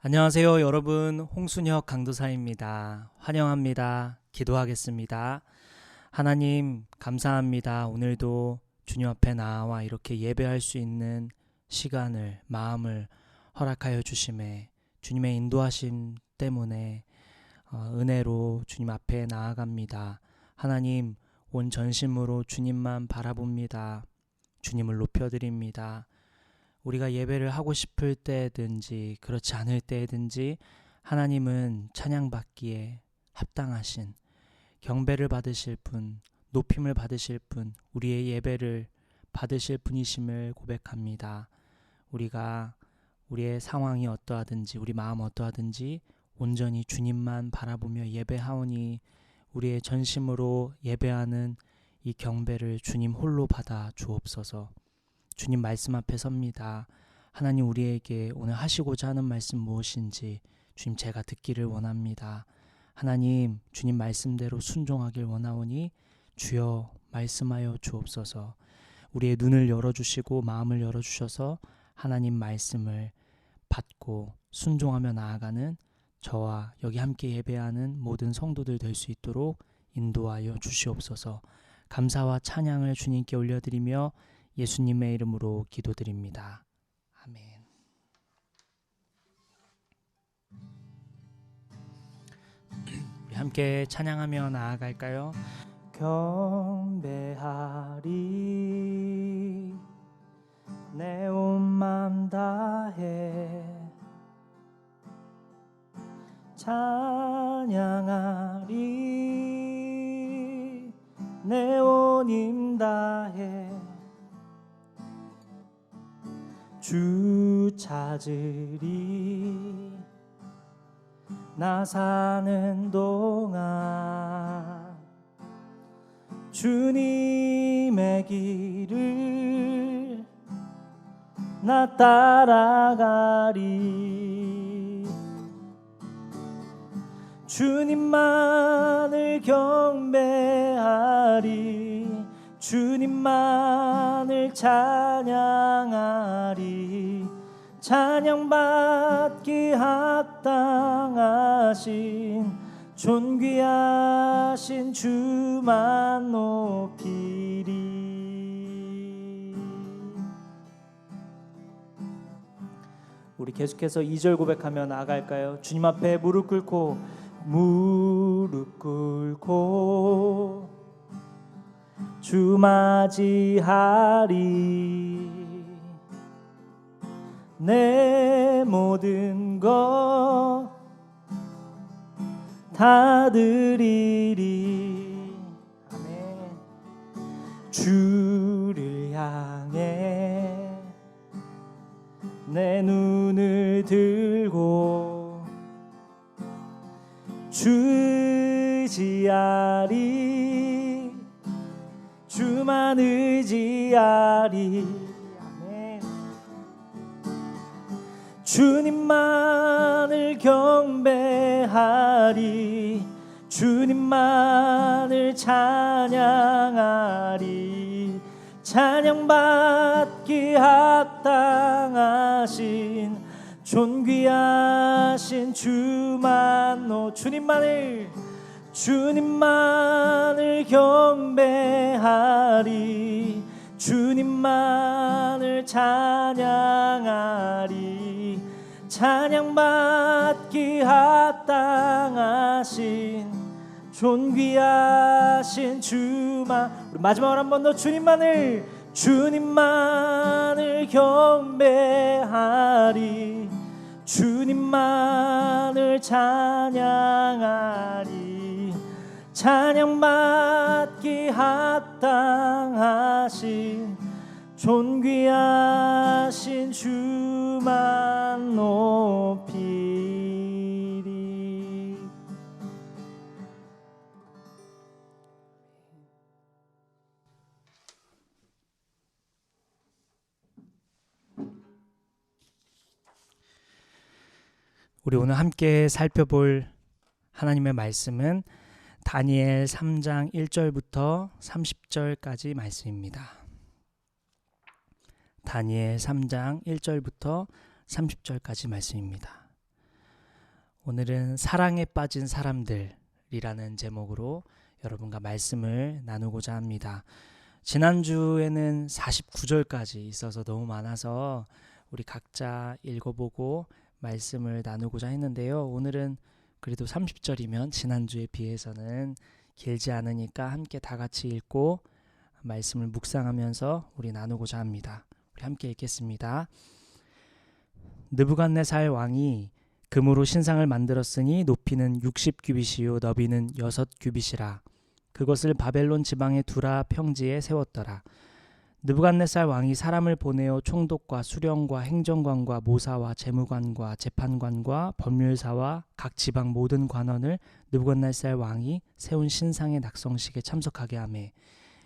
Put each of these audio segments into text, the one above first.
안녕하세요, 여러분. 홍순혁 강도사입니다. 환영합니다. 기도하겠습니다. 하나님, 감사합니다. 오늘도 주님 앞에 나와 이렇게 예배할 수 있는 시간을, 마음을 허락하여 주심에 주님의 인도하심 때문에 은혜로 주님 앞에 나아갑니다. 하나님, 온 전심으로 주님만 바라봅니다. 주님을 높여드립니다. 우리가 예배를 하고 싶을 때든지 그렇지 않을 때든지 하나님은 찬양받기에 합당하신, 경배를 받으실 분, 높임을 받으실 분, 우리의 예배를 받으실 분이심을 고백합니다. 우리가 우리의 상황이 어떠하든지 우리 마음 어떠하든지 온전히 주님만 바라보며 예배하오니 우리의 전심으로 예배하는 이 경배를 주님 홀로 받아 주옵소서. 주님 말씀 앞에 섭니다. 하나님, 우리에게 오늘 하시고자 하는 말씀 무엇인지 주님, 제가 듣기를 원합니다. 하나님, 주님 말씀대로 순종하길 원하오니 주여 말씀하여 주옵소서. 우리의 눈을 열어주시고 마음을 열어주셔서 하나님 말씀을 받고 순종하며 나아가는 저와 여기 함께 예배하는 모든 성도들 될 수 있도록 인도하여 주시옵소서. 감사와 찬양을 주님께 올려드리며 예수님의 이름으로 기도드립니다. 아멘. 우리 함께 찬양하며 나아갈까요? 경배하리 내 온 맘 다해 찬양하리 내 온 힘 다해 주 찾으리 나 사는 동안 주님의 길을 나 따라가리 주님만을 경배하리 주님만을 찬양하리 찬양받기 합당하신 존귀하신 주만 높이리. 우리 계속해서 2절 고백하며 나아갈까요? 주님 앞에 무릎 꿇고 주 맞이하리 내 모든 것 다 드리리. 아멘. 주를 향해 내 눈을 들고 주 의지하리 주만 의지하리. 아멘. 주님만을 경배하리 주님만을 찬양하리 찬양받기 합당하신 존귀하신 주만 주님만을 경배하리 주님만을 찬양하리 찬양받기 합당하신 존귀하신 주만. 우리 마지막으로 한 번 더 주님만을 경배하리 주님만을 찬양하리 찬양받기 합당하신 존귀하신 주만 높이리. 우리 오늘 함께 살펴볼 하나님의 말씀은 다니엘 3장 1절부터 30절까지 말씀입니다. 다니엘 3장 1절부터 30절까지 말씀입니다. 오늘은 사랑에 빠진 사람들이라는 제목으로 여러분과 말씀을 나누고자 합니다. 지난주에는 49절까지 있어서 너무 많아서 우리 각자 읽어보고 말씀을 나누고자 했는데요. 오늘은 그래도 30절이면 지난주에 비해서는 길지 않으니까 함께 다 같이 읽고 말씀을 묵상하면서 우리 나누고자 합니다. 우리 함께 읽겠습니다. 느부갓네살 왕이 금으로 신상을 만들었으니 높이는 60규빗이요 너비는 6규빗이라. 그것을 바벨론 지방의 두라 평지에 세웠더라. 느부갓네살 왕이 사람을 보내어 총독과 수령과 행정관과 모사와 재무관과 재판관과 법률사와 각 지방 모든 관원을 느부갓네살 왕이 세운 신상의 낙성식에 참석하게 하매,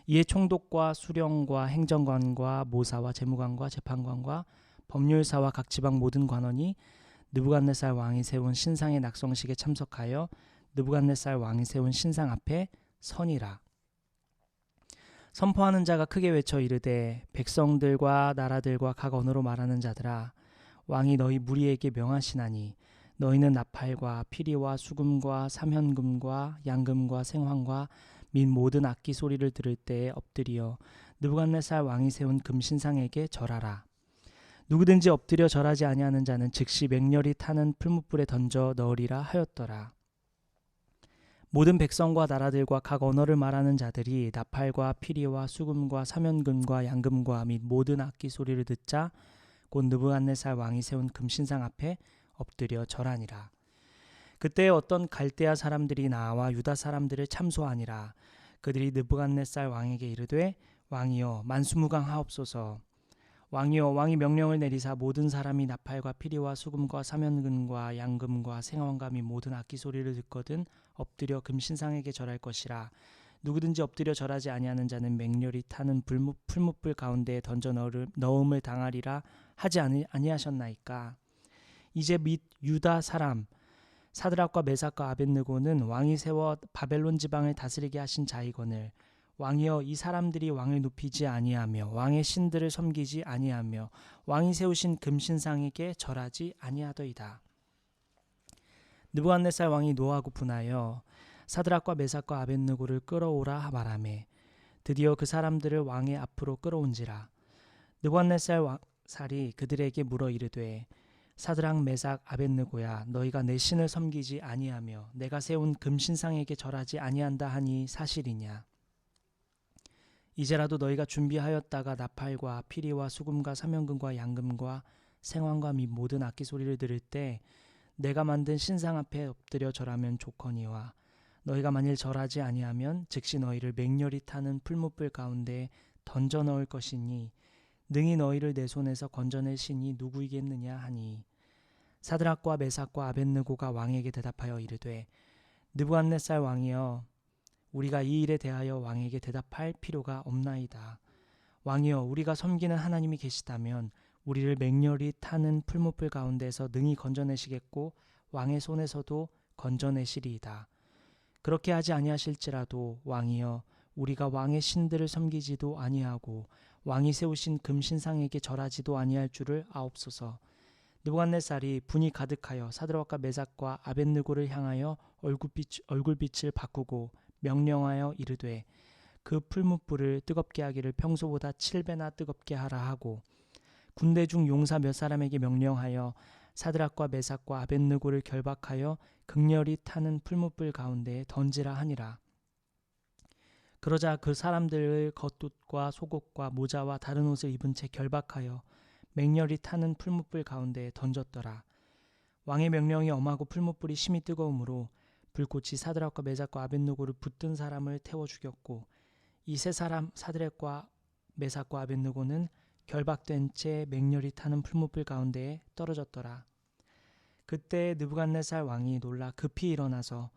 이에 총독과 수령과 행정관과 모사와 재무관과 재판관과 법률사와 각 지방 모든 관원이 느부갓네살 왕이 세운 신상의 낙성식에 참석하여 느부갓네살 왕이 세운 신상 앞에 서니라. 선포하는 자가 크게 외쳐 이르되, 백성들과 나라들과 각 언어로 말하는 자들아, 왕이 너희 무리에게 명하시나니 너희는 나팔과 피리와 수금과 사면금과 양금과 생황과 및 모든 악기 소리를 들을 때에 엎드리어 느부갓네살 왕이 세운 금신상에게 절하라. 누구든지 엎드려 절하지 아니하는 자는 즉시 맹렬히 타는 풀무불에 던져 넣으리라 하였더라. 모든 백성과 나라들과 각 언어를 말하는 자들이 나팔과 피리와 수금과 사면금과 양금과 및 모든 악기 소리를 듣자 곧 느부갓네살 왕이 세운 금신상 앞에 엎드려 절하니라. 그때 어떤 갈대아 사람들이 나와 유다 사람들을 참소하니라. 그들이 느부갓네살 왕에게 이르되, 왕이여 만수무강하옵소서. 왕이여, 왕이 명령을 내리사 모든 사람이 나팔과 피리와 수금과 사면금과 양금과 생황과 및 모든 악기 소리를 듣거든 엎드려 금신상에게 절할 것이라. 누구든지 엎드려 절하지 아니하는 자는 맹렬히 타는 풀무불 가운데에 던져 넣음을 당하리라 하지 아니하셨나이까. 이제 및 유다 사람 사드락과 메삭과 아벳느고는 왕이 세워 바벨론 지방을 다스리게 하신 자이거늘, 왕이여, 이 사람들이 왕을 눕히지 아니하며 왕의 신들을 섬기지 아니하며 왕이 세우신 금신상에게 절하지 아니하더이다. 느부갓네살 왕이 노하고 분하여 사드락과 메삭과 아벳느고를 끌어오라 말하매, 드디어 그 사람들을 왕의 앞으로 끌어온지라. 느부갓네살이 그들에게 물어 이르되, 사드락 메삭 아벳느고야, 너희가 내 신을 섬기지 아니하며 내가 세운 금신상에게 절하지 아니한다 하니 사실이냐? 이제라도 너희가 준비하였다가 나팔과 피리와 수금과 사면금과 양금과 생황과 및 모든 악기 소리를 들을 때 내가 만든 신상 앞에 엎드려 절하면 좋거니와, 너희가 만일 절하지 아니하면 즉시 너희를 맹렬히 타는 풀무불 가운데 던져 넣을 것이니 능히 너희를 내 손에서 건져낼 신이 누구이겠느냐 하니, 사드락과 메삭과 아벳느고가 왕에게 대답하여 이르되, 느부갓네살 왕이여, 우리가 이 일에 대하여 왕에게 대답할 필요가 없나이다. 왕이여, 우리가 섬기는 하나님이 계시다면 우리를 맹렬히 타는 풀무불 가운데서 능히 건져내시겠고 왕의 손에서도 건져내시리이다. 그렇게 하지 아니하실지라도 왕이여, 우리가 왕의 신들을 섬기지도 아니하고 왕이 세우신 금신상에게 절하지도 아니할 줄을 아옵소서. 느부갓네살이 분이 가득하여 사드락과 메삭과 아벳느고를 향하여 얼굴빛을 바꾸고 명령하여 이르되, 그 풀무불을 뜨겁게 하기를 평소보다 7배나 뜨겁게 하라 하고, 군대 중 용사 몇 사람에게 명령하여 사드락과 메삭과 아벳느고를 결박하여 극렬히 타는 풀무불 가운데에 던지라 하니라. 그러자 그 사람들을 겉옷과 속옷과 모자와 다른 옷을 입은 채 결박하여 맹렬히 타는 풀무불 가운데에 던졌더라. 왕의 명령이 엄하고 풀무불이 심히 뜨거우므로 불꽃이 사드락과 메삭과 아벳느고를 붙든 사람을 태워 죽였고, 이 세 사람 사드락과 메삭과 아벳느고는 결박된 채 맹렬히 타는 풀무불 가운데에 떨어졌더라. 그때 느부갓네살 왕이 놀라 급히 일어나서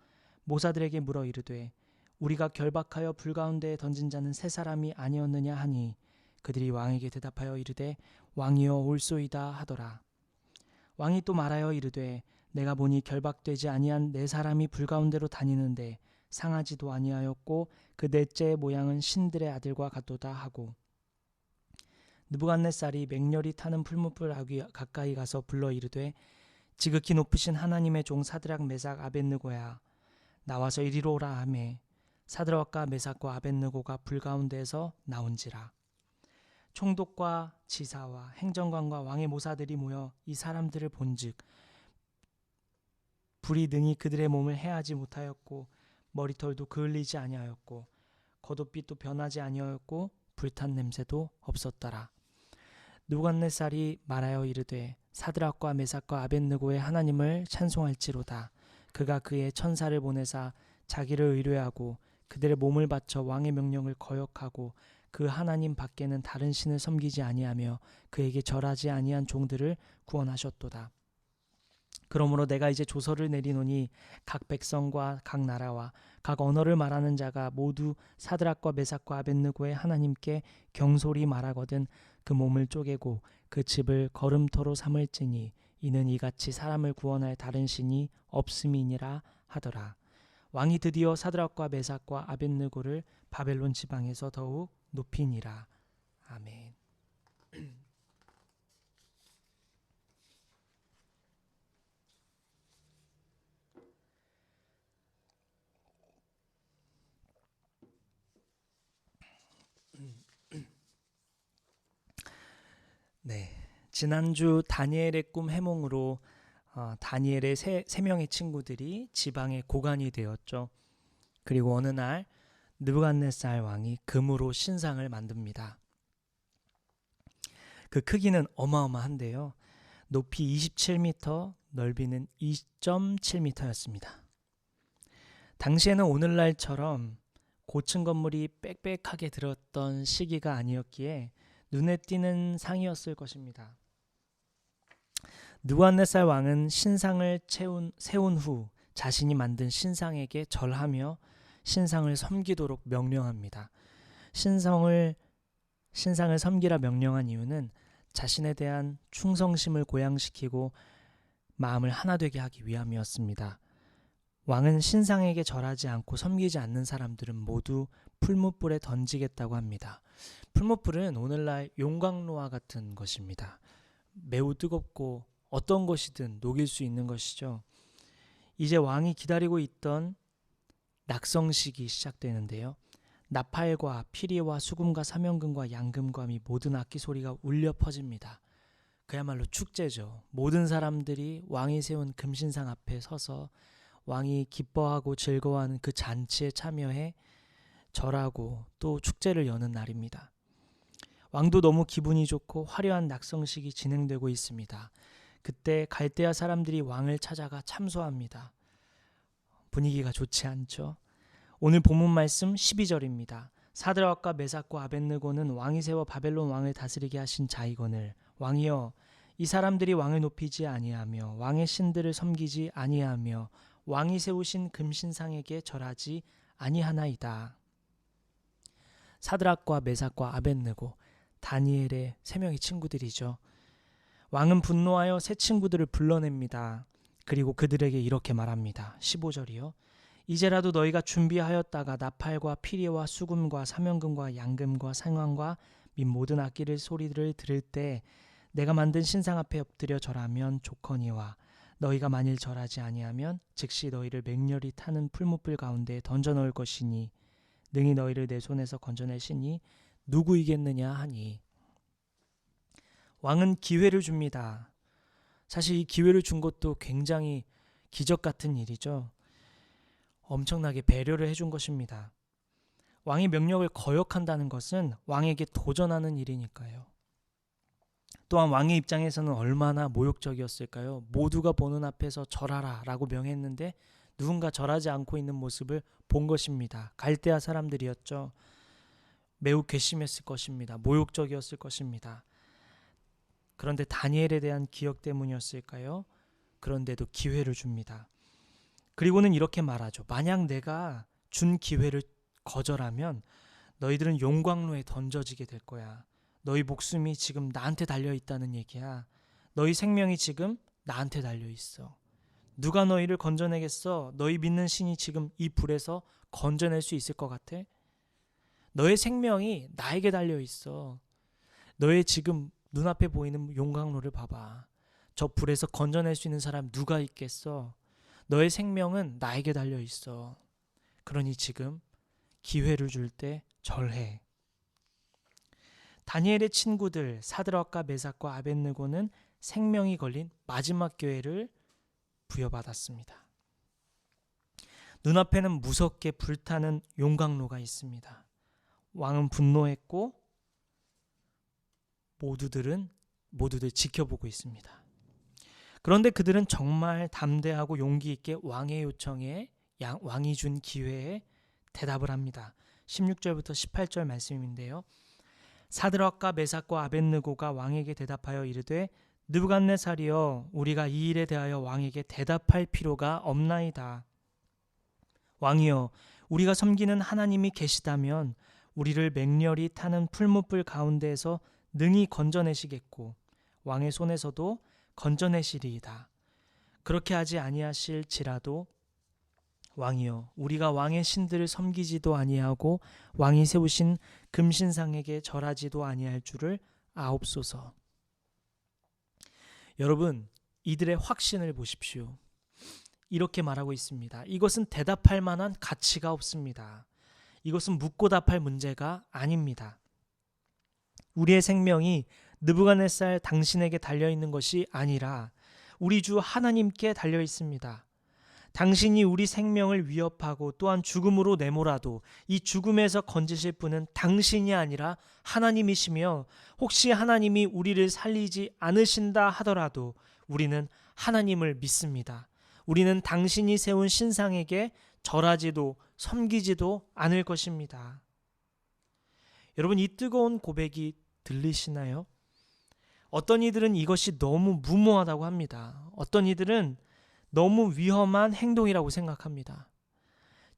모사들에게 물어 이르되, 우리가 결박하여 불 가운데에 던진 자는 세 사람이 아니었느냐 하니, 그들이 왕에게 대답하여 이르되, 왕이여, 옳소이다 하더라. 왕이 또 말하여 이르되, 내가 보니 결박되지 아니한 네 사람이 불 가운데로 다니는데 상하지도 아니하였고 그 넷째의 모양은 신들의 아들과 같도다 하고, 느부갓네살이 맹렬히 타는 풀무불 가까이 가서 불러 이르되, 지극히 높으신 하나님의 종 사드락 메삭 아벳느고야 나와서 이리로 오라 하매 사드락과 메삭과 아벳느고가 불 가운데에서 나온지라. 총독과 지사와 행정관과 왕의 모사들이 모여 이 사람들을 본즉 불이 능히 그들의 몸을 해하지 못하였고 머리털도 그을리지 아니하였고 겉옷빛도 변하지 아니하였고 불탄 냄새도 없었더라. 느부갓네살이 말하여 이르되 사드락과 메삭과 아벳느고의 하나님을 찬송할지로다. 그가 그의 천사를 보내사 자기를 의뢰하고 그들의 몸을 바쳐 왕의 명령을 거역하고 그 하나님 밖에는 다른 신을 섬기지 아니하며 그에게 절하지 아니한 종들을 구원하셨도다. 그러므로 내가 이제 조서를 내리노니 각 백성과 각 나라와 각 언어를 말하는 자가 모두 사드락과 메삭과 아벳느고의 하나님께 경솔히 말하거든 그 몸을 쪼개고 그 집을 걸음터로 삼을지니 이는 이같이 사람을 구원할 다른 신이 없음이니라 하더라. 왕이 드디어 사드락과 메삭과 아벳느고를 바벨론 지방에서 더욱 높이니라. 아멘. 네, 지난주 다니엘의 꿈 해몽으로 다니엘의 세 명의 친구들이 지방의 고관이 되었죠. 그리고 어느 날 느부갓네살 왕이 금으로 신상을 만듭니다. 그 크기는 어마어마한데요. 높이 27m, 넓이는 2.7m였습니다. 당시에는 오늘날처럼 고층 건물이 빽빽하게 들었던 시기가 아니었기에 눈에 띄는 상이었을 것입니다. 느부갓네살 왕은 신상을 세운 후 자신이 만든 신상에게 절하며 신상을 섬기도록 명령합니다. 신상을 섬기라 명령한 이유는 자신에 대한 충성심을 고양시키고 마음을 하나 되게 하기 위함이었습니다. 왕은 신상에게 절하지 않고 섬기지 않는 사람들은 모두 풀무불에 던지겠다고 합니다. 풀무불은 오늘날 용광로와 같은 것입니다. 매우 뜨겁고 어떤 것이든 녹일 수 있는 것이죠. 이제 왕이 기다리고 있던 낙성식이 시작되는데요. 나팔과 피리와 수금과 사면금과 양금과 미 모든 악기 소리가 울려 퍼집니다. 그야말로 축제죠. 모든 사람들이 왕이 세운 금신상 앞에 서서 왕이 기뻐하고 즐거워하는 그 잔치에 참여해 절하고 또 축제를 여는 날입니다. 왕도 너무 기분이 좋고 화려한 낙성식이 진행되고 있습니다. 그때 갈대아 사람들이 왕을 찾아가 참소합니다. 분위기가 좋지 않죠. 오늘 본문 말씀 12절입니다. 사드락과 메삭과 아벳느고는 왕이 세워 바벨론 왕을 다스리게 하신 자이거늘 왕이여 이 사람들이 왕을 높이지 아니하며 왕의 신들을 섬기지 아니하며 왕이 세우신 금신상에게 절하지 아니하나이다. 사드락과 메삭과 아벳느고 다니엘의 세 명의 친구들이죠. 왕은 분노하여 세 친구들을 불러냅니다. 그리고 그들에게 이렇게 말합니다. 15절이요. 이제라도 너희가 준비하였다가 나팔과 피리와 수금과 사면금과 양금과 생황과 및 모든 악기를 소리를 들을 때 내가 만든 신상 앞에 엎드려 절하면 좋거니와 너희가 만일 절하지 아니하면 즉시 너희를 맹렬히 타는 풀무불 가운데에 던져 넣을 것이니 능히 너희를 내 손에서 건져낼 신이 누구이겠느냐 하니 왕은 기회를 줍니다. 사실 이 기회를 준 것도 굉장히 기적 같은 일이죠. 엄청나게 배려를 해준 것입니다. 왕의 명령을 거역한다는 것은 왕에게 도전하는 일이니까요. 또한 왕의 입장에서는 얼마나 모욕적이었을까요? 모두가 보는 앞에서 절하라 라고 명했는데 누군가 절하지 않고 있는 모습을 본 것입니다. 갈대아 사람들이었죠. 매우 괘씸했을 것입니다. 모욕적이었을 것입니다. 그런데 다니엘에 대한 기억 때문이었을까요? 그런데도 기회를 줍니다. 그리고는 이렇게 말하죠. 만약 내가 준 기회를 거절하면 너희들은 용광로에 던져지게 될 거야. 너희 목숨이 지금 나한테 달려있다는 얘기야. 너희 생명이 지금 나한테 달려있어. 누가 너희를 건져내겠어? 너희 믿는 신이 지금 이 불에서 건져낼 수 있을 것 같아? 너의 생명이 나에게 달려있어. 너의 지금 눈앞에 보이는 용광로를 봐봐. 저 불에서 건져낼 수 있는 사람 누가 있겠어? 너의 생명은 나에게 달려 있어. 그러니 지금 기회를 줄 때 절해. 다니엘의 친구들 사드락과 메삭과 아벳느고는 생명이 걸린 마지막 기회를 부여받았습니다. 눈앞에는 무섭게 불타는 용광로가 있습니다. 왕은 분노했고 모두들 지켜보고 있습니다. 그런데 그들은 정말 담대하고 용기 있게 왕의 요청에 왕이 준 기회에 대답을 합니다. 16절부터 18절 말씀인데요. 사드락과 메삭과 아벳느고가 왕에게 대답하여 이르되 느부갓네살이여 우리가 이 일에 대하여 왕에게 대답할 필요가 없나이다. 왕이여 우리가 섬기는 하나님이 계시다면 우리를 맹렬히 타는 풀무불 가운데에서 능히 건져내시겠고 왕의 손에서도 건져내시리이다. 그렇게 하지 아니하실지라도 왕이여 우리가 왕의 신들을 섬기지도 아니하고 왕이 세우신 금신상에게 절하지도 아니할 줄을 아옵소서. 여러분, 이들의 확신을 보십시오. 이렇게 말하고 있습니다. 이것은 대답할 만한 가치가 없습니다. 이것은 묻고 답할 문제가 아닙니다. 우리의 생명이 느부갓네살 당신에게 달려있는 것이 아니라 우리 주 하나님께 달려 있습니다. 당신이 우리 생명을 위협하고 또한 죽음으로 내몰아도 이 죽음에서 건지실 분은 당신이 아니라 하나님이시며 혹시 하나님이 우리를 살리지 않으신다 하더라도 우리는 하나님을 믿습니다. 우리는 당신이 세운 신상에게 절하지도 섬기지도 않을 것입니다. 여러분, 이 뜨거운 고백이 들리시나요? 어떤 이들은 이것이 너무 무모하다고 합니다. 어떤 이들은 너무 위험한 행동이라고 생각합니다.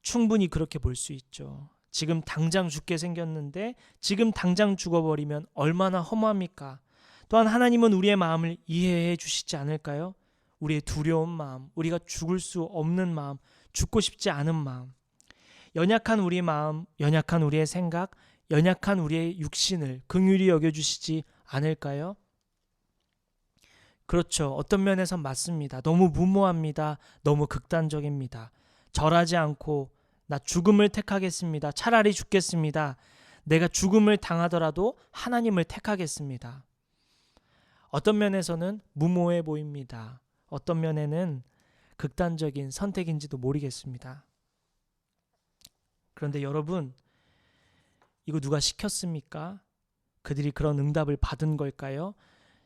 충분히 그렇게 볼 수 있죠. 지금 당장 죽게 생겼는데 지금 당장 죽어버리면 얼마나 허무합니까? 또한 하나님은 우리의 마음을 이해해 주시지 않을까요? 우리의 두려운 마음, 우리가 죽을 수 없는 마음, 죽고 싶지 않은 마음, 연약한 우리의 마음, 연약한 우리의 생각, 연약한 우리의 육신을 긍휼히 여겨주시지 않을까요? 그렇죠. 어떤 면에선 맞습니다. 너무 무모합니다. 너무 극단적입니다. 절하지 않고 나 죽음을 택하겠습니다. 차라리 죽겠습니다. 내가 죽음을 당하더라도 하나님을 택하겠습니다. 어떤 면에서는 무모해 보입니다. 어떤 면에는 극단적인 선택인지도 모르겠습니다. 그런데 여러분, 이거 누가 시켰습니까? 그들이 그런 응답을 받은 걸까요?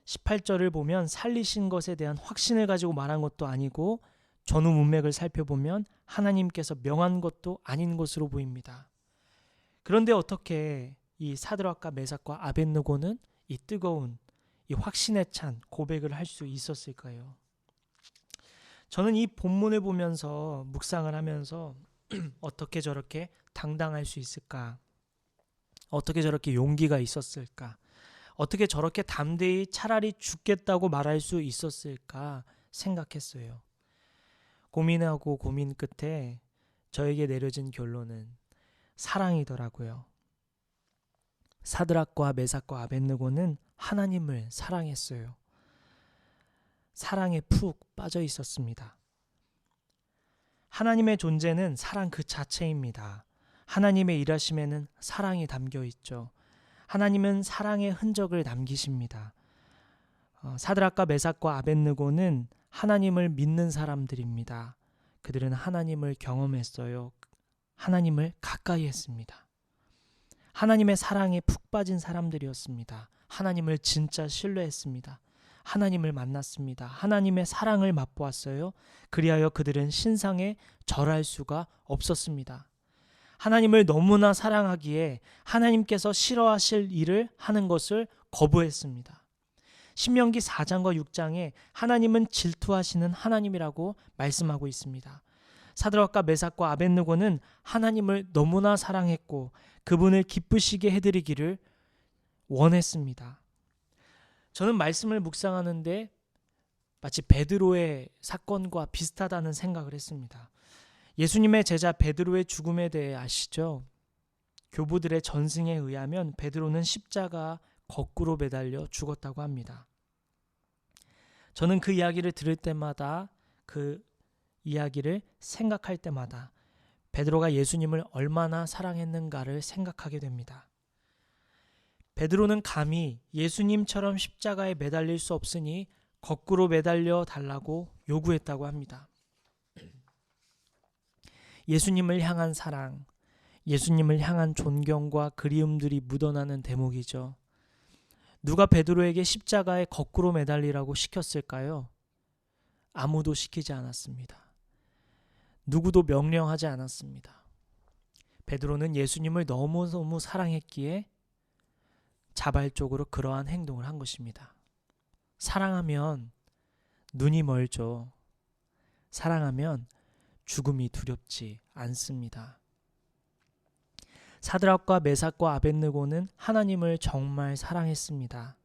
18절을 보면 살리신 것에 대한 확신을 가지고 말한 것도 아니고 전후 문맥을 살펴보면 하나님께서 명한 것도 아닌 것으로 보입니다. 그런데 어떻게 이 사드락과 메삭과 아벳느고는 이 뜨거운 이 확신에 찬 고백을 할 수 있었을까요? 저는 이 본문을 보면서 묵상을 하면서 어떻게 저렇게 당당할 수 있을까? 어떻게 저렇게 용기가 있었을까? 어떻게 저렇게 담대히 차라리 죽겠다고 말할 수 있었을까 생각했어요. 고민하고 고민 끝에 저에게 내려진 결론은 사랑이더라고요. 사드락과 메삭과 아벳느고는 하나님을 사랑했어요. 사랑에 푹 빠져 있었습니다. 하나님의 존재는 사랑 그 자체입니다. 하나님의 일하심에는 사랑이 담겨 있죠. 하나님은 사랑의 흔적을 남기십니다. 사드락과 메삭과 아벳느고는 하나님을 믿는 사람들입니다. 그들은 하나님을 경험했어요. 하나님을 가까이 했습니다. 하나님의 사랑에 푹 빠진 사람들이었습니다. 하나님을 진짜 신뢰했습니다. 하나님을 만났습니다. 하나님의 사랑을 맛보았어요. 그리하여 그들은 신상에 절할 수가 없었습니다. 하나님을 너무나 사랑하기에 하나님께서 싫어하실 일을 하는 것을 거부했습니다. 신명기 4장과 6장에 하나님은 질투하시는 하나님이라고 말씀하고 있습니다. 사드락과 메삭과 아벳느고는 하나님을 너무나 사랑했고 그분을 기쁘시게 해드리기를 원했습니다. 저는 말씀을 묵상하는데 마치 베드로의 사건과 비슷하다는 생각을 했습니다. 예수님의 제자 베드로의 죽음에 대해 아시죠? 교부들의 전승에 의하면 베드로는 십자가 거꾸로 매달려 죽었다고 합니다. 저는 그 이야기를 들을 때마다, 그 이야기를 생각할 때마다 베드로가 예수님을 얼마나 사랑했는가를 생각하게 됩니다. 베드로는 감히 예수님처럼 십자가에 매달릴 수 없으니 거꾸로 매달려 달라고 요구했다고 합니다. 예수님을 향한 사랑, 예수님을 향한 존경과 그리움들이 묻어나는 대목이죠. 누가 베드로에게 십자가에 거꾸로 매달리라고 시켰을까요? 아무도 시키지 않았습니다. 누구도 명령하지 않았습니다. 베드로는 예수님을 너무너무 사랑했기에 자발적으로 그러한 행동을 한 것입니다. 사랑하면 눈이 멀죠. 사랑하면 죽음이 두렵지 않습니다. 사드락과 메삭과 아벳느고는 하나님을 정말 사랑했습니다.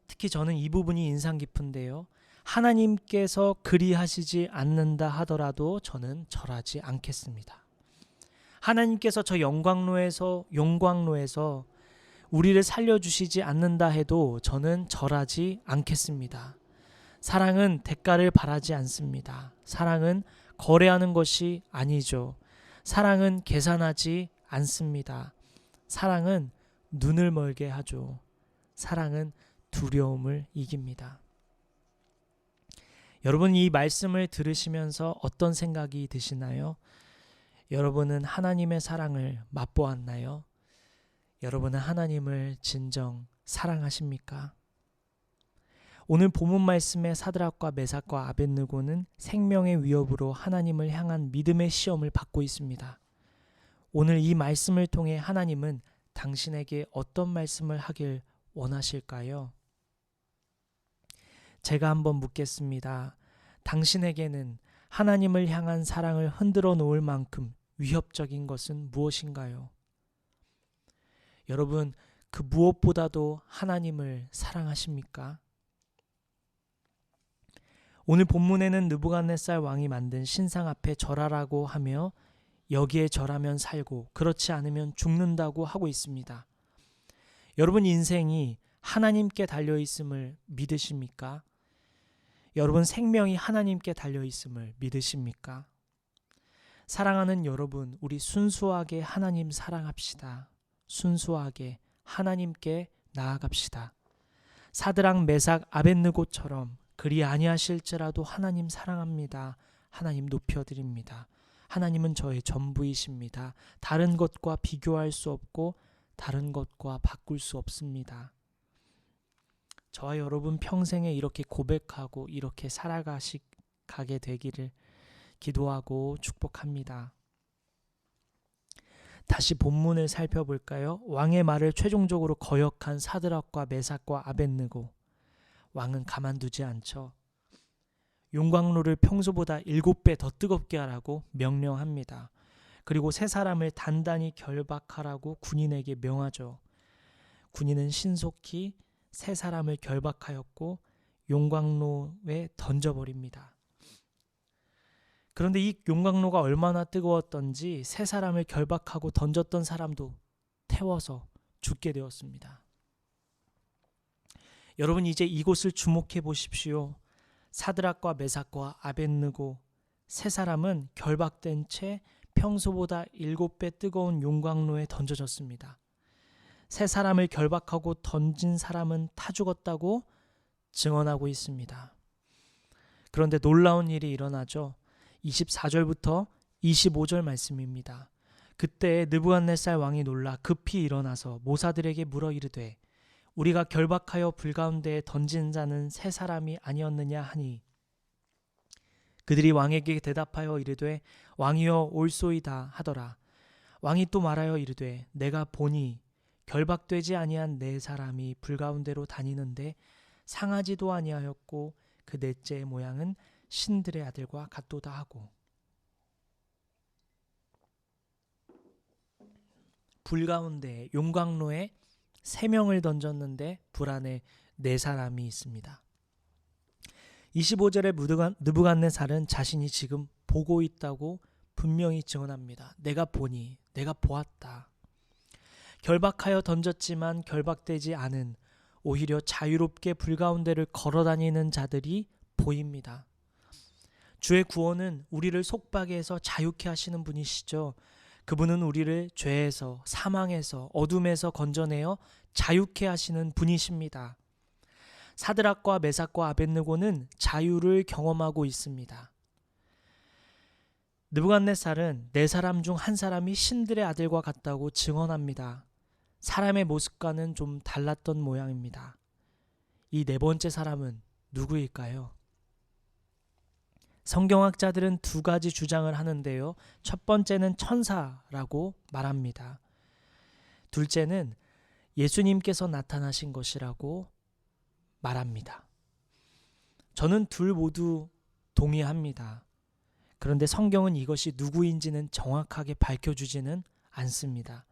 특히 저는 이 부분이 인상 깊은데요. 하나님께서 그리하시지 않는다 하더라도 저는 절하지 않겠습니다. 하나님께서 저 용광로에서 우리를 살려주시지 않는다 해도 저는 절하지 않겠습니다. 사랑은 대가를 바라지 않습니다. 사랑은 거래하는 것이 아니죠. 사랑은 계산하지 않습니다. 사랑은 눈을 멀게 하죠. 사랑은 두려움을 이깁니다. 여러분, 이 말씀을 들으시면서 어떤 생각이 드시나요? 여러분은 하나님의 사랑을 맛보았나요? 여러분은 하나님을 진정 사랑하십니까? 오늘 본문 말씀의 사드락과 메삭과 아벳느고는 생명의 위협으로 하나님을 향한 믿음의 시험을 받고 있습니다. 오늘 이 말씀을 통해 하나님은 당신에게 어떤 말씀을 하길 원하실까요? 제가 한번 묻겠습니다. 당신에게는 하나님을 향한 사랑을 흔들어 놓을 만큼 위협적인 것은 무엇인가요? 여러분, 그 무엇보다도 하나님을 사랑하십니까? 오늘 본문에는 느부갓네살 왕이 만든 신상 앞에 절하라고 하며 여기에 절하면 살고 그렇지 않으면 죽는다고 하고 있습니다. 여러분 인생이 하나님께 달려있음을 믿으십니까? 여러분 생명이 하나님께 달려있음을 믿으십니까? 사랑하는 여러분, 우리 순수하게 하나님 사랑합시다. 순수하게 하나님께 나아갑시다. 사드락 메삭 아벳느고처럼 그리 아니하실지라도 하나님 사랑합니다. 하나님 높여드립니다. 하나님은 저의 전부이십니다. 다른 것과 비교할 수 없고 다른 것과 바꿀 수 없습니다. 저와 여러분 평생에 이렇게 고백하고 이렇게 살아가게 되기를 기도하고 축복합니다. 다시 본문을 살펴볼까요? 왕의 말을 최종적으로 거역한 사드락과 메삭과 아벳느고. 왕은 가만두지 않죠. 용광로를 평소보다 7배 더 뜨겁게 하라고 명령합니다. 그리고 세 사람을 단단히 결박하라고 군인에게 명하죠. 군인은 신속히 세 사람을 결박하였고 용광로에 던져버립니다. 그런데 이 용광로가 얼마나 뜨거웠던지 세 사람을 결박하고 던졌던 사람도 태워서 죽게 되었습니다. 여러분 이제 이곳을 주목해 보십시오. 사드락과 메삭과 아벳느고 세 사람은 결박된 채 평소보다 7배 뜨거운 용광로에 던져졌습니다. 세 사람을 결박하고 던진 사람은 타 죽었다고 증언하고 있습니다. 그런데 놀라운 일이 일어나죠. 24절부터 25절 말씀입니다. 그때 느부갓네살 왕이 놀라 급히 일어나서 모사들에게 물어 이르되 우리가 결박하여 불 가운데에 던진 자는 세 사람이 아니었느냐 하니 그들이 왕에게 대답하여 이르되 왕이여 옳소이다 하더라. 왕이 또 말하여 이르되 내가 보니 결박되지 아니한 네 사람이 불 가운데로 다니는데 상하지도 아니하였고 그 넷째의 모양은 신들의 아들과 같도다 하고. 불 가운데 용광로에 3명을 던졌는데 불 안에 4사람이 있습니다. 25절에 느부갓네살은 자신이 지금 보고 있다고 분명히 증언합니다. 내가 보니, 내가 보았다. 결박하여 던졌지만 결박되지 않은 오히려 자유롭게 불 가운데를 걸어다니는 자들이 보입니다. 주의 구원은 우리를 속박에서 자유케 하시는 분이시죠. 그분은 우리를 죄에서, 사망에서, 어둠에서 건져내어 자유케 하시는 분이십니다. 사드락과 메삭과 아벳느고는 자유를 경험하고 있습니다. 느부갓네살은 네 사람 중 한 사람이 신들의 아들과 같다고 증언합니다. 사람의 모습과는 좀 달랐던 모양입니다. 이 네 번째 사람은 누구일까요? 성경학자들은 두 가지 주장을 하는데요. 첫 번째는 천사라고 말합니다. 둘째는 예수님께서 나타나신 것이라고 말합니다. 저는 둘 모두 동의합니다. 그런데 성경은 이것이 누구인지는 정확하게 밝혀주지는 않습니다.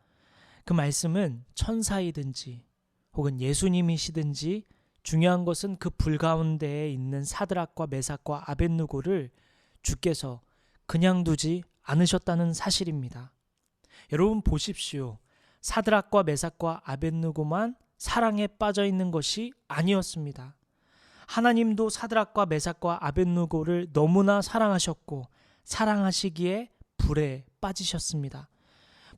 그 말씀은 천사이든지 혹은 예수님이시든지 중요한 것은 그 불 가운데에 있는 사드락과 메삭과 아벳느고를 주께서 그냥 두지 않으셨다는 사실입니다. 여러분 보십시오. 사드락과 메삭과 아벳느고만 사랑에 빠져 있는 것이 아니었습니다. 하나님도 사드락과 메삭과 아벳느고를 너무나 사랑하셨고 사랑하시기에 불에 빠지셨습니다.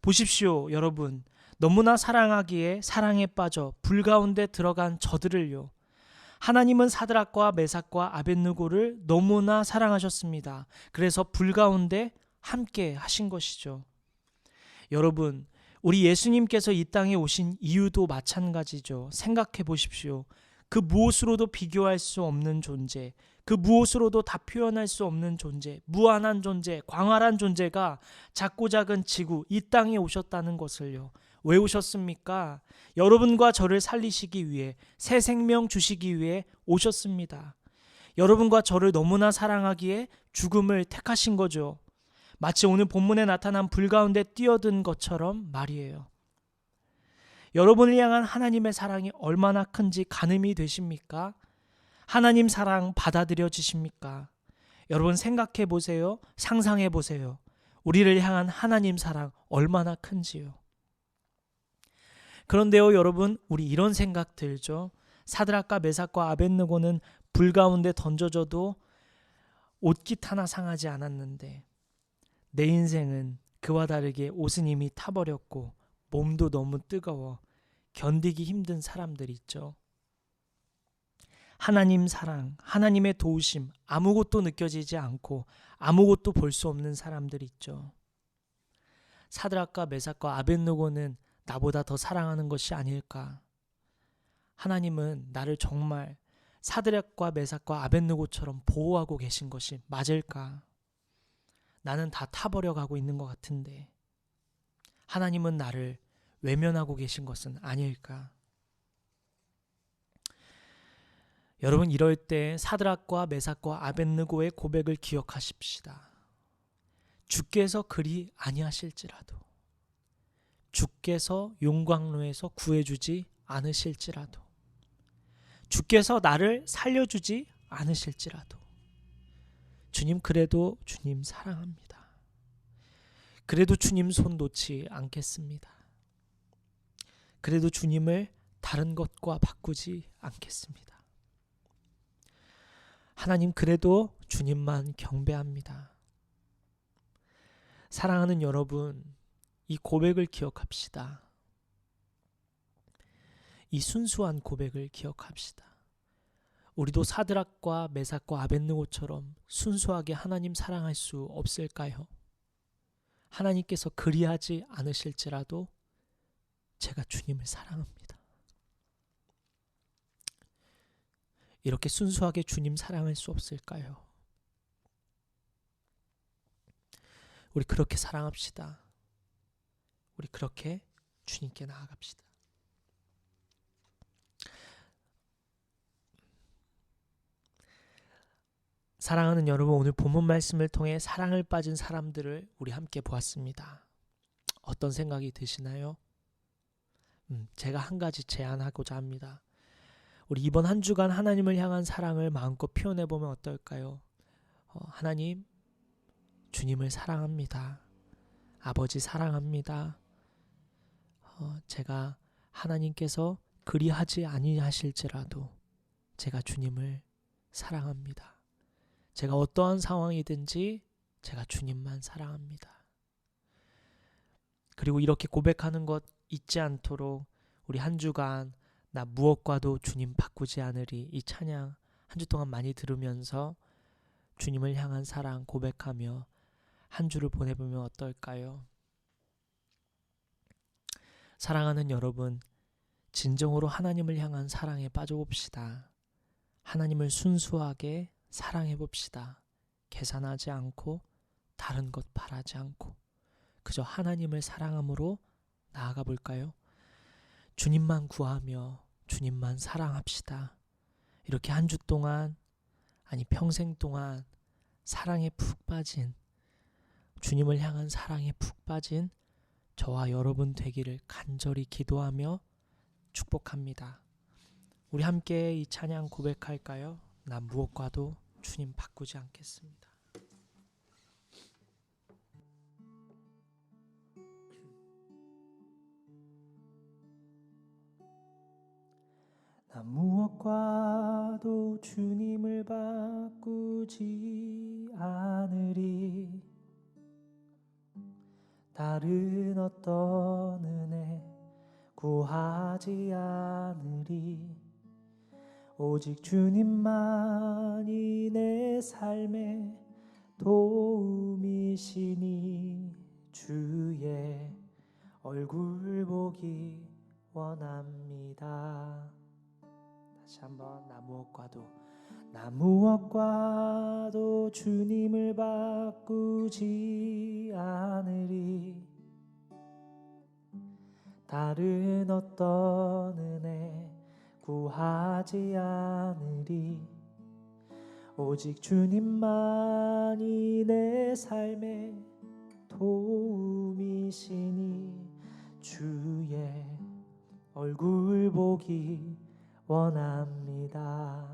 보십시오, 여러분. 너무나 사랑하기에 사랑에 빠져 불 가운데 들어간 저들을요. 하나님은 사드락과 메삭과 아벳느고를 너무나 사랑하셨습니다. 그래서 불 가운데 함께 하신 것이죠. 여러분, 우리 예수님께서 이 땅에 오신 이유도 마찬가지죠. 생각해 보십시오. 그 무엇으로도 비교할 수 없는 존재, 그 무엇으로도 다 표현할 수 없는 존재, 무한한 존재, 광활한 존재가 작고 작은 지구, 이 땅에 오셨다는 것을요. 왜 오셨습니까? 여러분과 저를 살리시기 위해, 새 생명 주시기 위해 오셨습니다. 여러분과 저를 너무나 사랑하기에 죽음을 택하신 거죠. 마치 오늘 본문에 나타난 불 가운데 뛰어든 것처럼 말이에요. 여러분을 향한 하나님의 사랑이 얼마나 큰지 가늠이 되십니까? 하나님 사랑 받아들여지십니까? 여러분 생각해 보세요. 상상해 보세요. 우리를 향한 하나님 사랑 얼마나 큰지요. 그런데요, 여러분, 우리 이런 생각 들죠? 사드락과 메삭과 아벳느고는 불 가운데 던져져도 옷깃 하나 상하지 않았는데 내 인생은 그와 다르게 옷은 이미 타버렸고 몸도 너무 뜨거워 견디기 힘든 사람들 있죠. 하나님 사랑, 하나님의 도우심 아무것도 느껴지지 않고 아무것도 볼 수 없는 사람들 있죠. 사드락과 메삭과 아벳느고는 나보다 더 사랑하는 것이 아닐까? 하나님은 나를 정말 사드락과 메삭과 아벳느고처럼 보호하고 계신 것이 맞을까? 나는 다 타버려 가고 있는 것 같은데 하나님은 나를 외면하고 계신 것은 아닐까? 여러분, 이럴 때 사드락과 메삭과 아벳느고의 고백을 기억하십시다. 주께서 그리 아니하실지라도, 주께서 용광로에서 구해주지 않으실지라도, 주께서 나를 살려주지 않으실지라도, 주님 그래도 주님 사랑합니다. 그래도 주님 손 놓지 않겠습니다. 그래도 주님을 다른 것과 바꾸지 않겠습니다. 하나님 그래도 주님만 경배합니다. 사랑하는 여러분, 이 고백을 기억합시다. 이 순수한 고백을 기억합시다. 우리도 사드락과 메삭과 아벳느고처럼 순수하게 하나님 사랑할 수 없을까요? 하나님께서 그리하지 않으실지라도 제가 주님을 사랑합니다. 이렇게 순수하게 주님 사랑할 수 없을까요? 우리 그렇게 사랑합시다. 우리 그렇게 주님께 나아갑시다. 사랑하는 여러분, 오늘 본문 말씀을 통해 사랑을 빠진 사람들을 우리 함께 보았습니다. 어떤 생각이 드시나요? 제가 한 가지 제안하고자 합니다. 우리 이번 한 주간 하나님을 향한 사랑을 마음껏 표현해보면 어떨까요? 하나님, 주님을 사랑합니다. 아버지 사랑합니다. 제가 하나님께서 그리하지 아니하실지라도 제가 주님을 사랑합니다. 제가 어떠한 상황이든지 제가 주님만 사랑합니다. 그리고 이렇게 고백하는 것 잊지 않도록 우리 한 주간 나 무엇과도 주님 바꾸지 않으리, 이 찬양 한 주 동안 많이 들으면서 주님을 향한 사랑 고백하며 한 주를 보내보면 어떨까요? 사랑하는 여러분, 진정으로 하나님을 향한 사랑에 빠져봅시다. 하나님을 순수하게 사랑해봅시다. 계산하지 않고 다른 것 바라지 않고 그저 하나님을 사랑함으로 나아가 볼까요? 주님만 구하며 주님만 사랑합시다. 이렇게 한 주 동안, 아니 평생 동안 사랑에 푹 빠진, 주님을 향한 사랑에 푹 빠진 저와 여러분 되기를 간절히 기도하며 축복합니다. 우리 함께 이 찬양 고백할까요? 난 무엇과도 주님 바꾸지 않겠습니다. 나 무엇과도 주님을 바꾸지 않으리. 다른 어떤 은혜 구하지 않으리. 오직 주님만이 내 삶의 도움이시니 주의 얼굴 보기 원합니다. 다시 한번 나 무엇과도 주님을 바꾸지 않으리. 다른 어떤 은혜 구하지 않으리. 오직 주님만이 내 삶의 도움이시니 주의 얼굴 보기 원합니다.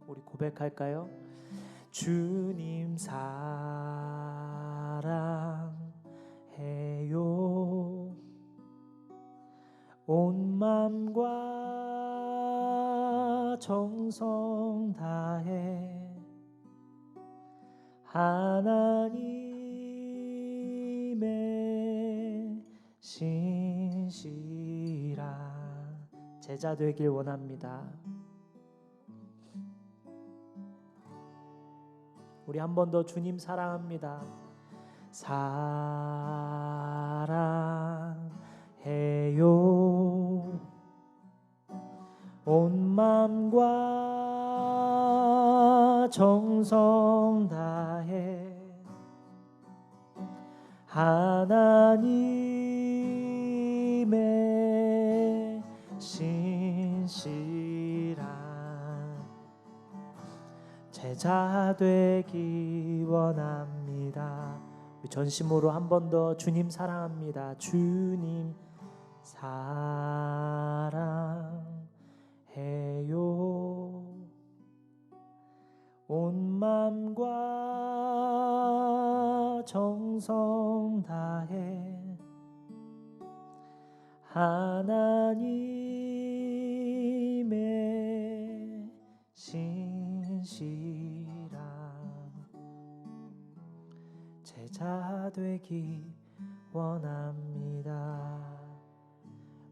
우리 고백할까요? 주님 사랑해요. 온 맘과 정성 다해 하나님의 신실한 제자 되길 원합니다. 우리 한 번 더 주님 사랑합니다. 사랑해요. 온 맘과 정성 다해 하나님의 신실한 제자 되기 원합니다. 우리 전심으로 한 번 더 주님 사랑합니다. 주님 사랑해요. 온 맘과 정성 다해 하나님의 신실한 제자 되기 원합니다.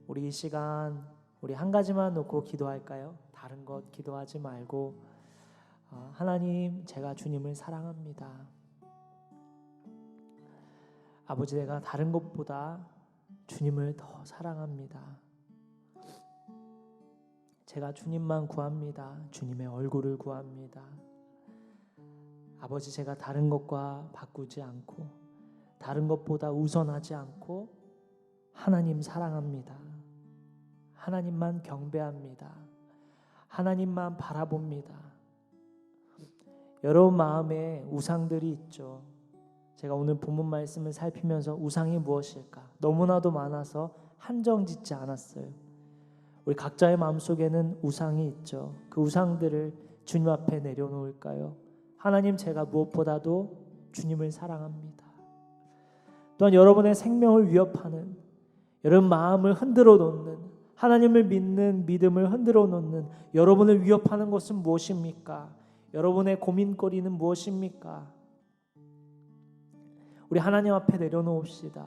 우리 이 시간 우리 한 가지만 놓고 기도할까요? 다른 것 기도하지 말고 하나님, 제가 주님을 사랑합니다. 아버지, 내가 다른 것보다 주님을 더 사랑합니다. 제가 주님만 구합니다. 주님의 얼굴을 구합니다. 아버지, 제가 다른 것과 바꾸지 않고 다른 것보다 우선하지 않고 하나님 사랑합니다. 하나님만 경배합니다. 하나님만 바라봅니다. 여러분 마음에 우상들이 있죠. 제가 오늘 본문 말씀을 살피면서 우상이 무엇일까? 너무나도 많아서 한정 짓지 않았어요. 우리 각자의 마음속에는 우상이 있죠. 그 우상들을 주님 앞에 내려놓을까요? 하나님, 제가 무엇보다도 주님을 사랑합니다. 또한 여러분의 생명을 위협하는, 여러분 마음을 흔들어 놓는 하나님을 믿는 믿음을 흔들어 놓는, 여러분을 위협하는 것은 무엇입니까? 여러분의 고민거리는 무엇입니까? 우리 하나님 앞에 내려놓읍시다.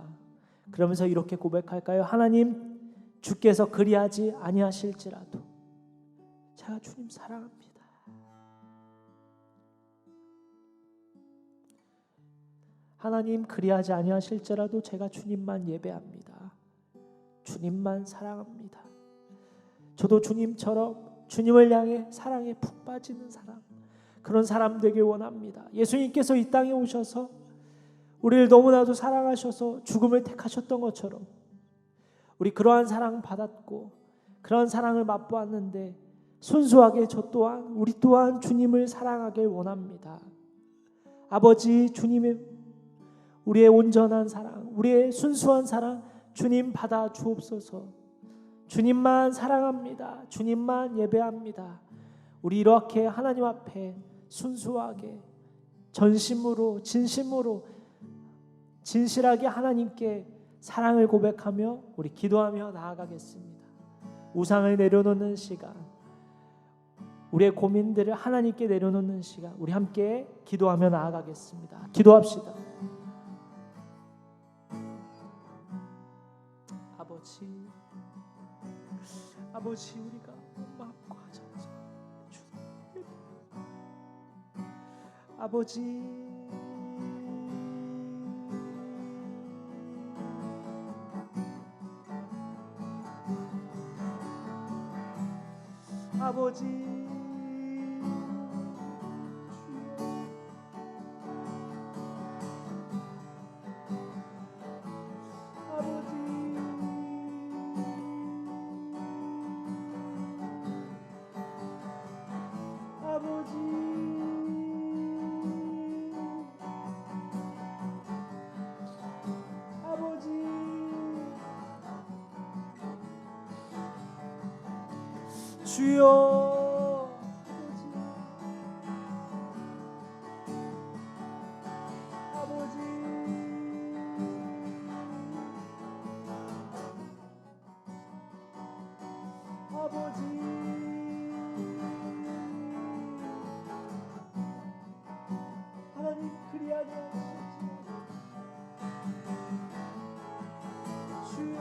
그러면서 이렇게 고백할까요? 하나님, 주께서 그리하지 아니하실지라도 제가 주님 사랑합니다. 하나님, 그리하지 아니하실지라도 제가 주님만 예배합니다. 주님만 사랑합니다. 저도 주님처럼 주님을 향해 사랑에 푹 빠지는 사람, 그런 사람 되길 원합니다. 예수님께서 이 땅에 오셔서 우리를 너무나도 사랑하셔서 죽음을 택하셨던 것처럼 우리 그러한 사랑 받았고 그러한 사랑을 맛보았는데 순수하게 우리 또한 주님을 사랑하길 원합니다. 아버지, 주님의 우리의 온전한 사랑, 우리의 순수한 사랑 주님 받아 주옵소서. 주님만 사랑합니다. 주님만 예배합니다. 우리 이렇게 하나님 앞에 순수하게 전심으로 진심으로 진실하게 하나님께 사랑을 고백하며 우리 기도하며 나아가겠습니다. 우상을 내려놓는 시간, 우리의 고민들을 하나님께 내려놓는 시간, 우리 함께 기도하며 나아가겠습니다. 기도합시다. 아버지, 우리가 마음과 정성 주님 아버지, 아버지, 주여, 아버지, 아버지, 하나님 그리하지 않으시지. 주여,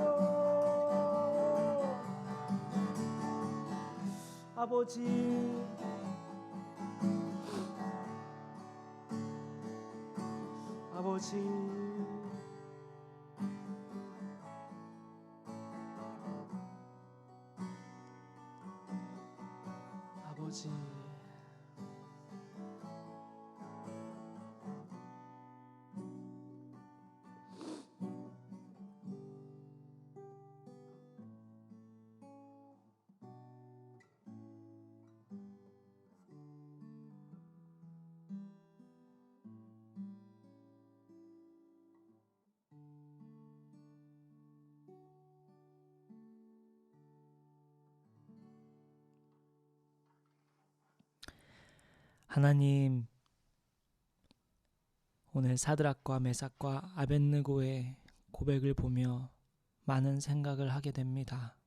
아버지, 아버지, 아버지, 하나님, 오늘 사드락과 메삭과 아벳느고의 고백을 보며 많은 생각을 하게 됩니다.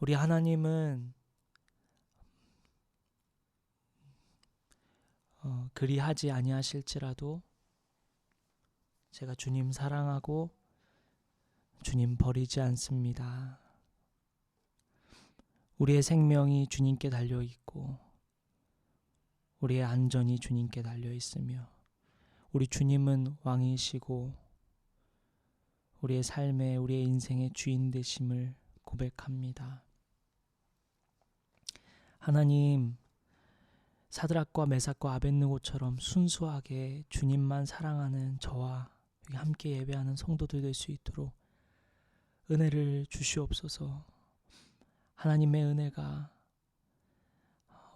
우리 하나님은 그리하지 아니하실지라도 제가 주님 사랑하고 주님 버리지 않습니다. 우리의 생명이 주님께 달려 있고 우리의 안전이 주님께 달려 있으며 우리 주님은 왕이시고 우리의 삶에 우리의 인생의 주인 되심을 고백합니다. 하나님, 사드락과 메삭과 아벳느고처럼 순수하게 주님만 사랑하는 저와 함께 예배하는 성도들 될 수 있도록 은혜를 주시옵소서. 하나님의 은혜가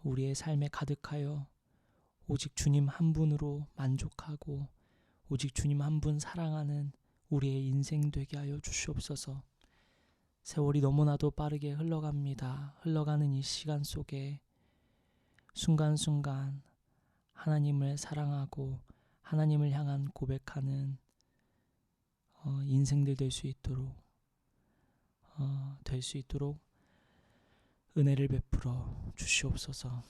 우리의 삶에 가득하여 오직 주님 한 분으로 만족하고 오직 주님 한 분 사랑하는 우리의 인생 되게 하여 주시옵소서. 세월이 너무나도 빠르게 흘러갑니다. 흘러가는 이 시간 속에 순간순간 하나님을 사랑하고 하나님을 향한 고백하는 인생들 될 수 있도록 될 수 있도록 은혜를 베풀어 주시옵소서.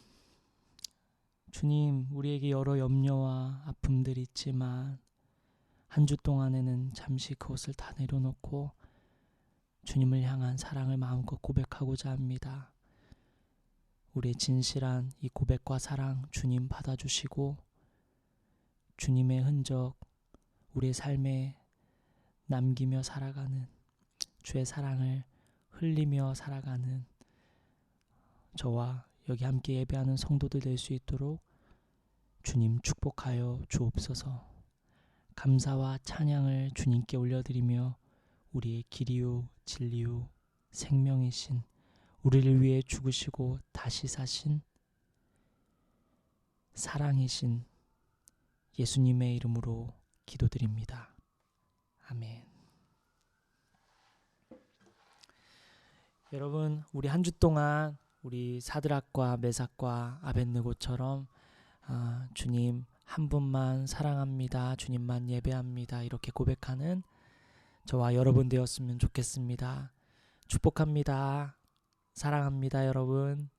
주님, 우리에게 여러 염려와 아픔들이 있지만 한 주 동안에는 잠시 그것을 다 내려놓고 주님을 향한 사랑을 마음껏 고백하고자 합니다. 우리의 진실한 이 고백과 사랑 주님 받아주시고 주님의 흔적 우리의 삶에 남기며 살아가는 주의 사랑을 흘리며 살아가는 저와 여기 함께 예배하는 성도들 될 수 있도록 주님 축복하여 주옵소서. 감사와 찬양을 주님께 올려드리며 우리의 길이요 진리요 생명이신 우리를 위해 죽으시고 다시 사신 사랑이신 예수님의 이름으로 기도드립니다. 아멘. 여러분, 우리 한 주 동안 우리 사드락과 메삭과 아벳느고처럼 주님 한 분만 사랑합니다. 주님만 예배합니다. 이렇게 고백하는 저와 여러분 되었으면 좋겠습니다. 축복합니다. 사랑합니다, 여러분.